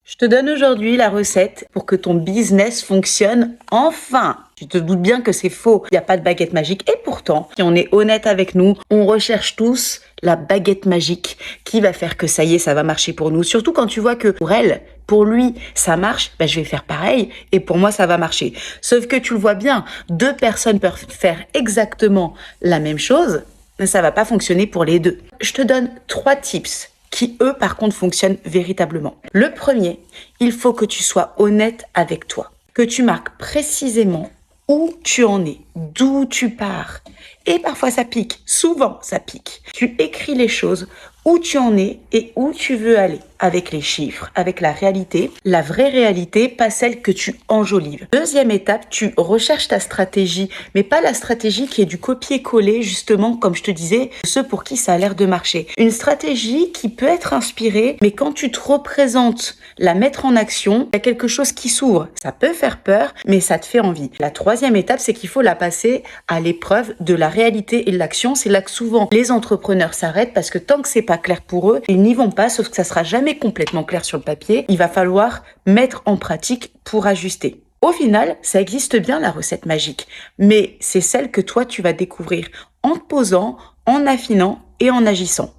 Je te donne aujourd'hui la recette pour que ton business fonctionne enfin. Tu te doutes bien que c'est faux, il n'y a pas de baguette magique. Et pourtant, si on est honnête avec nous, on recherche tous la baguette magique qui va faire que ça y est, ça va marcher pour nous. Surtout quand tu vois que pour elle, pour lui, ça marche, je vais faire pareil et pour moi, ça va marcher. Sauf que tu le vois bien, deux personnes peuvent faire exactement la même chose, mais ça va pas fonctionner pour les deux. Je te donne 3 tips qui, eux, par contre, fonctionnent véritablement. Le premier, il faut que tu sois honnête avec toi, que tu marques précisément où tu en es, d'où tu pars. Et parfois, ça pique. Souvent, ça pique. Tu écris les choses, où tu en es et où tu veux aller, avec les chiffres, avec la réalité, la vraie réalité, pas celle que tu enjolives. Deuxième étape, tu recherches ta stratégie, mais pas la stratégie qui est du copier-coller, justement, comme je te disais, ceux pour qui ça a l'air de marcher. Une stratégie qui peut être inspirée, mais quand tu te représentes la mettre en action, il y a quelque chose qui s'ouvre. Ça peut faire peur, mais ça te fait envie. La troisième étape, c'est qu'il faut la passer à l'épreuve de la réalité et de l'action. C'est là que souvent les entrepreneurs s'arrêtent parce que tant que c'est pas clair pour eux, ils n'y vont pas, sauf que ça sera jamais complètement clair sur le papier. Il va falloir mettre en pratique pour ajuster. Au final, ça existe bien la recette magique, mais c'est celle que toi tu vas découvrir en te posant, en affinant et en agissant.